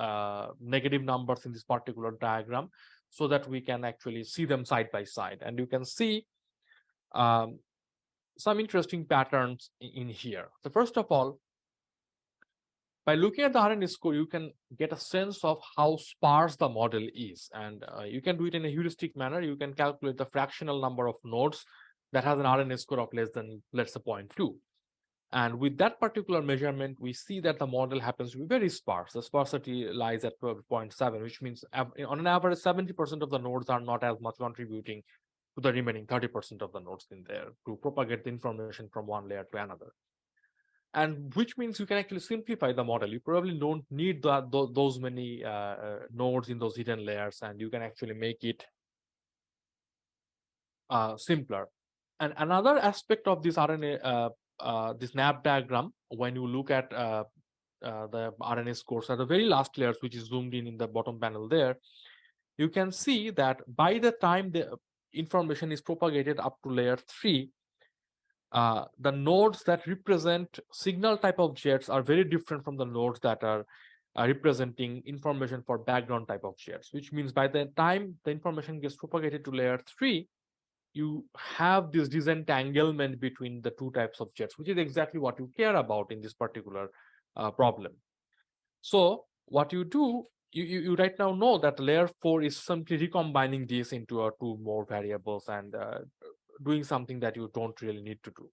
negative numbers in this particular diagram so that we can actually see them side by side. And you can see um, some interesting patterns in here. So first of all, by looking at the RNA score, you can get a sense of how sparse the model is. And you can do it in a heuristic manner. You can calculate the fractional number of nodes that has an RNA score of less than, let's say, 0.2. And with that particular measurement, we see that the model happens to be very sparse. The sparsity lies at 0.7, which means on an average, 70% of the nodes are not as much contributing to the remaining 30% of the nodes in there to propagate the information from one layer to another. And which means you can actually simplify the model. You probably don't need those many nodes in those hidden layers, and you can actually make it simpler. And another aspect of this RNA, this NAP diagram, when you look at the RNA scores at the very last layers, which is zoomed in the bottom panel there, you can see that by the time the information is propagated up to layer 3, the nodes that represent signal type of jets are very different from the nodes that are representing information for background type of jets, which means by the time the information gets propagated to layer 3, you have this disentanglement between the two types of jets, which is exactly what you care about in this particular problem. So what you do, you right now know that layer 4 is simply recombining these into two more variables and doing something that you don't really need to do.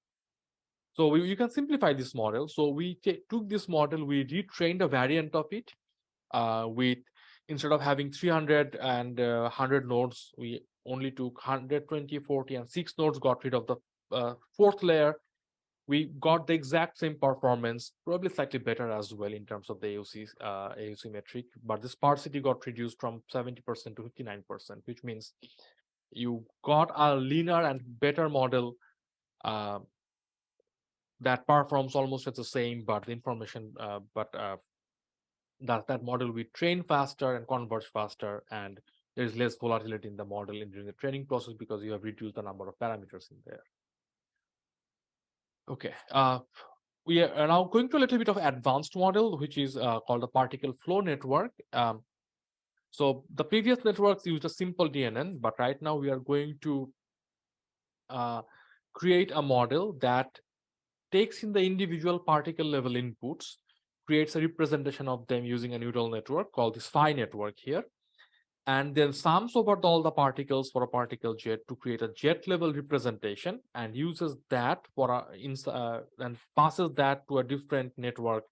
So you can simplify this model. So we took this model, we retrained a variant of it with, instead of having 300 and 100 nodes, we only took 120, 40, and 6 nodes, got rid of the fourth layer. We got the exact same performance, probably slightly better as well in terms of the AUC metric, but the sparsity got reduced from 70% to 59%, which means you got a leaner and better model that performs almost as the same, but the information, that model will train faster and converge faster, and there is less volatility in the model during the training process because you have reduced the number of parameters in there. Okay, we are now going to a little bit of advanced model, which is called the particle flow network. So the previous networks used a simple DNN, but right now we are going to create a model that takes in the individual particle level inputs, creates a representation of them using a neural network called this phi network here, and then sums over all the particles for a particle jet to create a jet level representation, and uses that for and passes that to a different network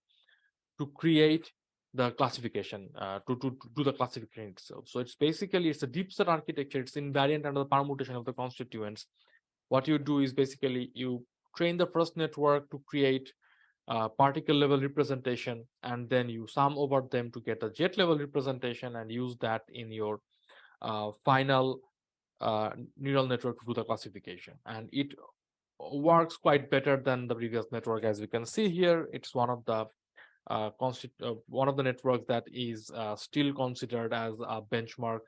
to create the classification, to do the classification itself. So it's basically, it's a deep set architecture. It's invariant under the permutation of the constituents. What you do is basically you train the first network to create particle level representation, and then you sum over them to get a jet level representation and use that in your final neural network to do the classification. And it works quite better than the previous network. As you can see here, it's one of the networks that is still considered as a benchmark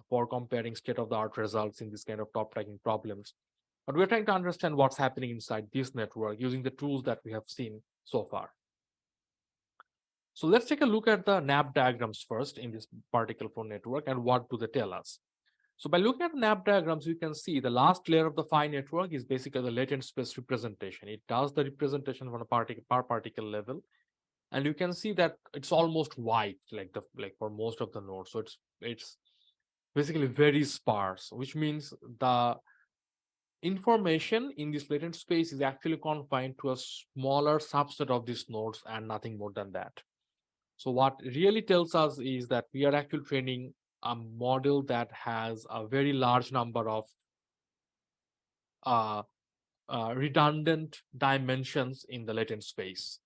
for comparing state-of-the-art results in this kind of top-ranking problems. But we're trying to understand what's happening inside this network using the tools that we have seen so far. So let's take a look at the NAP diagrams first in this particle flow network, and what do they tell us. So by looking at the NAP diagrams, you can see the last layer of the phi network is basically the latent space representation. It does the representation on a per particle level, and you can see that it's almost white, like for most of the nodes. So it's basically very sparse, which means the information in this latent space is actually confined to a smaller subset of these nodes and nothing more than that. So what really tells us is that we are actually training a model that has a very large number of redundant dimensions in the latent space.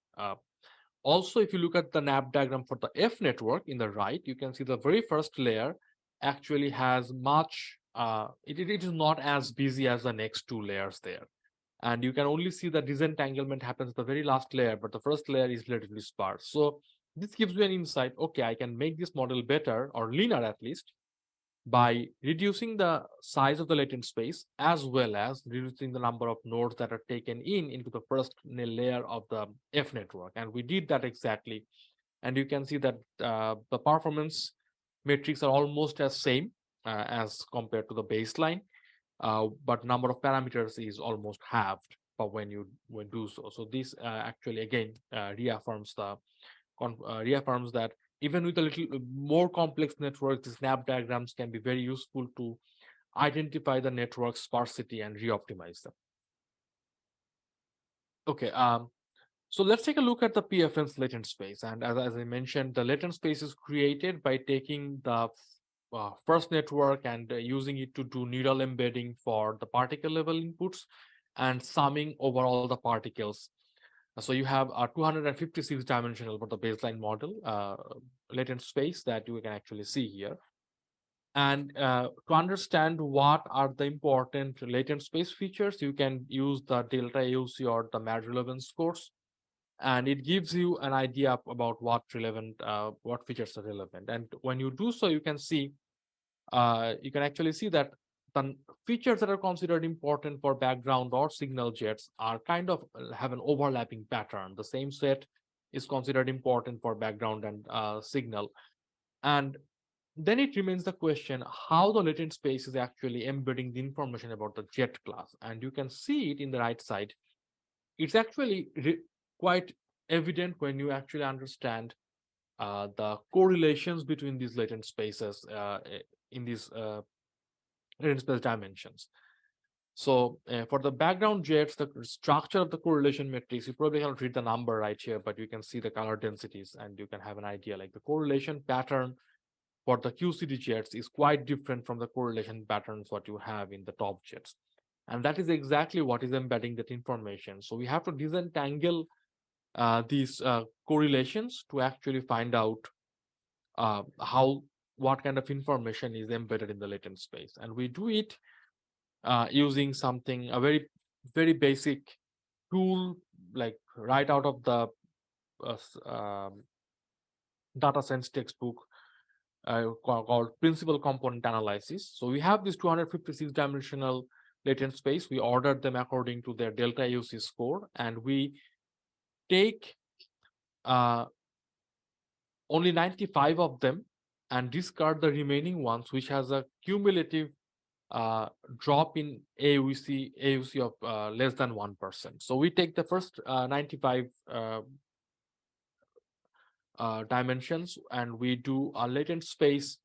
Also, if you look at the NAP diagram for the F network in the right, you can see the very first layer actually has much, it is not as busy as the next two layers there. And you can only see the disentanglement happens at the very last layer, but the first layer is relatively sparse. So this gives you an insight, okay, I can make this model better or leaner at least by reducing the size of the latent space as well as reducing the number of nodes that are taken into the first layer of the F network. And we did that exactly. And you can see that the performance metrics are almost as same as compared to the baseline, but number of parameters is almost halved but when you do so. So this actually again reaffirms that even with a little more complex networks, the snap diagrams can be very useful to identify the network sparsity and re-optimize them. Okay, so let's take a look at the PFN's latent space. And as I mentioned, the latent space is created by taking the first network and using it to do neural embedding for the particle level inputs and summing over all the particles. So you have a 256 dimensional for the baseline model latent space that you can actually see here. And to understand what are the important latent space features, you can use the delta AUC or the MAD relevance scores, and it gives you an idea about what features are relevant. And when you do so, you can actually see that the features that are considered important for background or signal jets are kind of have an overlapping pattern. The same set is considered important for background and signal. And then it remains the question how the latent space is actually embedding the information about the jet class. And you can see it in the right side. It's actually quite evident when you actually understand the correlations between these latent spaces in these latent space dimensions. So for the background jets, the structure of the correlation matrix, you probably cannot read the number right here, but you can see the color densities and you can have an idea like the correlation pattern for the QCD jets is quite different from the correlation patterns what you have in the top jets. And that is exactly what is embedding that information. So we have to disentangle these correlations to actually find out what kind of information is embedded in the latent space. And we do it using a very basic tool, like right out of the data science textbook called principal component analysis. So we have this 256 dimensional latent space. We ordered them according to their delta AUC score, and we take only 95 of them and discard the remaining ones, which has a cumulative drop in AUC of less than 1%. So we take the first 95 dimensions and we do a latent space.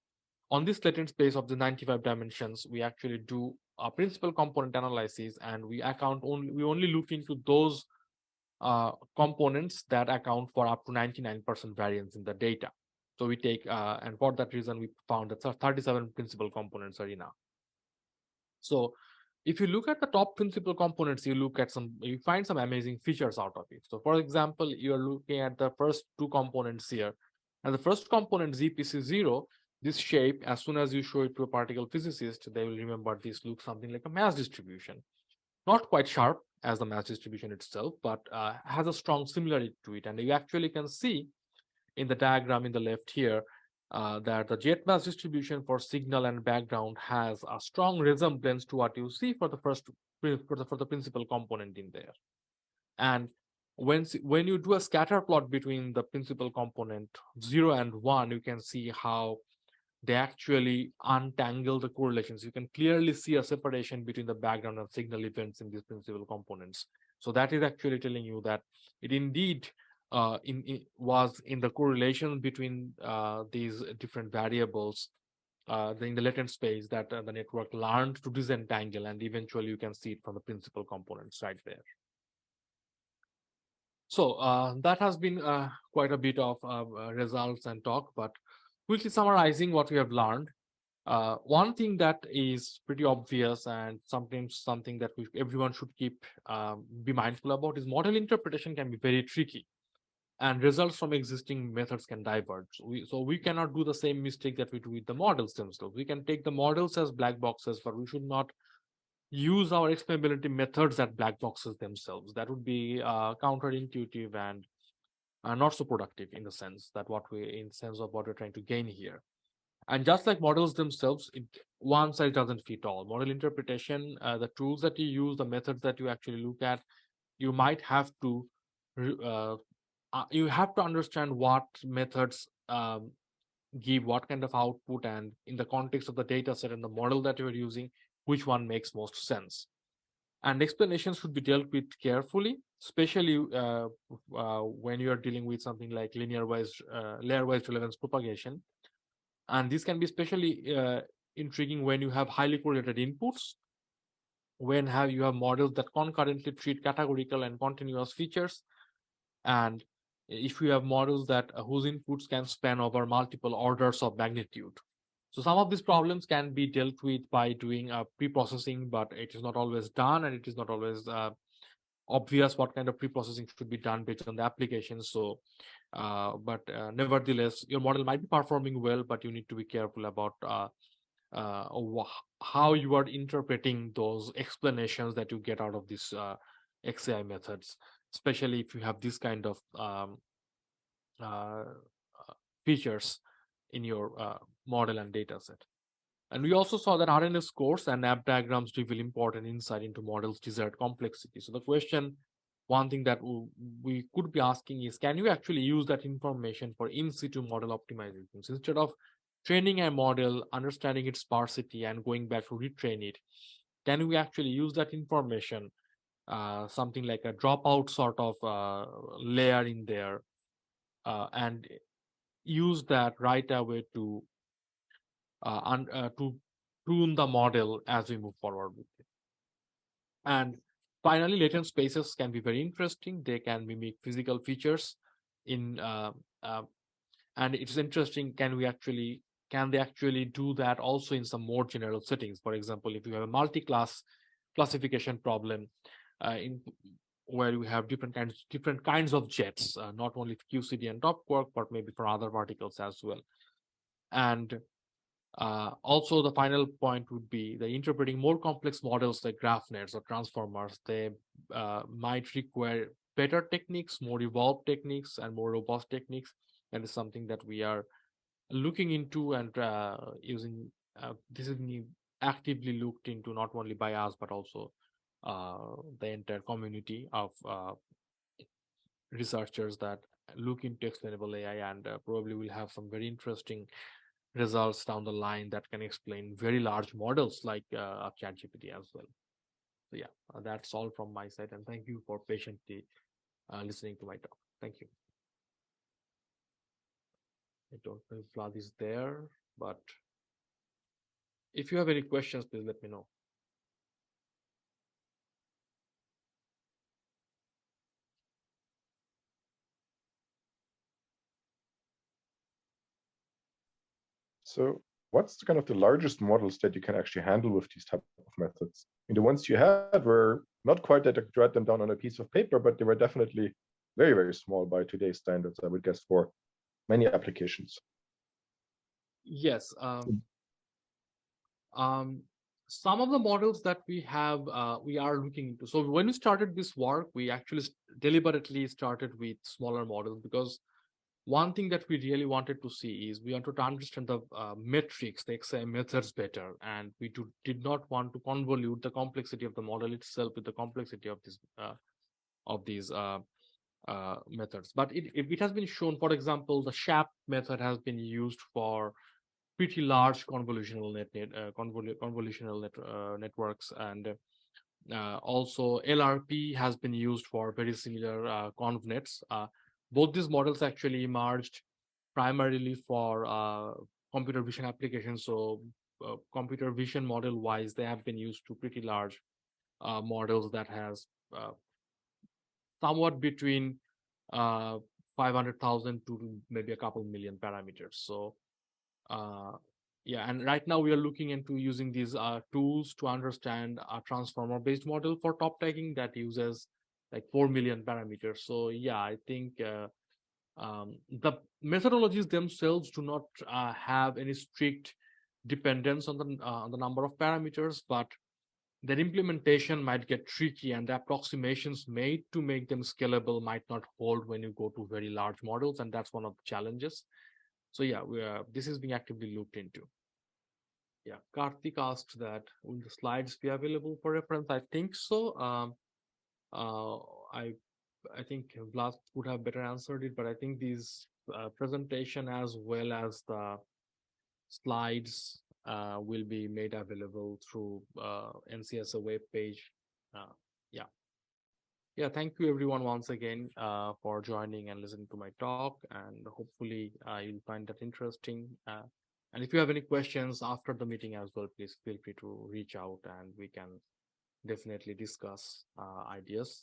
On this latent space of the 95 dimensions, we actually do a principal component analysis, and we only look into those components that account for up to 99% variance in the data. So we take, and for that reason, we found that 37 principal components are enough. So if you look at the top principal components, you find some amazing features out of it. So for example, you're looking at the first two components here. And the first component, ZPC0, this shape, as soon as you show it to a particle physicist, they will remember this looks something like a mass distribution. Not quite sharp as the mass distribution itself, but has a strong similarity to it. And you actually can see in the diagram in the left here that the jet mass distribution for signal and background has a strong resemblance to what you see for the principal component in there. And when you do a scatter plot between the principal component 0 and 1, you can see how they actually untangle the correlations. You can clearly see a separation between the background and signal events in these principal components. So that is actually telling you that it indeed was in the correlation between these different variables in the latent space that the network learned to disentangle, and eventually you can see it from the principal components right there. So that has been quite a bit of results and talk, but quickly summarizing what we have learned. One thing that is pretty obvious and sometimes something that everyone should keep be mindful about is model interpretation can be very tricky, and results from existing methods can diverge. So we cannot do the same mistake that we do with the models themselves. We can take the models as black boxes, but we should not use our explainability methods as black boxes themselves. That would be counterintuitive and not so productive in the sense that in sense of what we're trying to gain here. And just like models themselves, one size doesn't fit all. Model interpretation, the tools that you use, the methods that you actually look at, you might have to you have to understand what methods give what kind of output, and in the context of the data set and the model that you're using, which one makes most sense. And explanations should be dealt with carefully, especially when you are dealing with something like layer-wise relevance propagation. And this can be especially intriguing when you have highly correlated inputs, when you have models that concurrently treat categorical and continuous features, and if you have models that whose inputs can span over multiple orders of magnitude. So some of these problems can be dealt with by doing pre-processing, but it is not always done, and it is not always obvious what kind of pre-processing should be done based on the application. So nevertheless, your model might be performing well, but you need to be careful about how you are interpreting those explanations that you get out of these XAI methods, especially if you have this kind of uh, features in your model and data set. And we also saw that RNA scores and app diagrams reveal important insight into models' desired complexity. So the question, one thing that we could be asking is, can you actually use that information for in situ model optimizations? Instead of training a model, understanding its sparsity, and going back to retrain it, can we actually use that information, something like a dropout sort of layer in there, and use that right away to tune the model as we move forward with it. And finally, latent spaces can be very interesting. They can mimic physical features in and it's interesting, can they actually do that also in some more general settings? For example, if you have a multi-class classification problem in where you have different kinds of jets, not only QCD and top quark, but maybe for other particles as well. And also, the final point would be the interpreting more complex models like graph nets or transformers. They might require better techniques, more evolved techniques, and more robust techniques. That is something that we are looking into and using. This is actively looked into not only by us but also the entire community of researchers that look into explainable AI, and probably will have some very interesting results down the line that can explain very large models like ChatGPT as well. So yeah, that's all from my side, and thank you for patiently listening to my talk. Thank you. I don't know if Vlad is there, but if you have any questions, please let me know. So what's kind of the largest models that you can actually handle with these type of methods? I mean, the ones you had were not quite that I could write them down on a piece of paper, but they were definitely very, very small by today's standards, I would guess, for many applications. Yes. Some of the models that we have, we are looking into. So when we started this work, we actually deliberately started with smaller models, because one thing that we really wanted to see is we wanted to understand the metrics, the XAI methods better, and we did not want to convolute the complexity of the model itself with the complexity of these methods. But it has been shown, for example, the SHAP method has been used for pretty large convolutional networks, and also LRP has been used for very similar conv nets. Both these models actually emerged primarily for computer vision applications. So computer vision model wise, they have been used to pretty large models that has somewhat between 500,000 to maybe a couple million parameters. So Yeah, and right now we are looking into using these tools to understand a transformer-based model for top tagging that uses like 4 million parameters. So yeah, I think the methodologies themselves do not have any strict dependence on the number of parameters, but their implementation might get tricky, and the approximations made to make them scalable might not hold when you go to very large models, and that's one of the challenges. So yeah, this is being actively looked into. Yeah, Karthik asked that will the slides be available for reference? I think so. Uh, I I think Vlad would have better answered it, but I think these presentation as well as the slides will be made available through NCSA web page. Uh, yeah. Yeah, thank you everyone once again for joining and listening to my talk, and hopefully you'll find that interesting. And if you have any questions after the meeting as well, please feel free to reach out and we can definitely discuss ideas.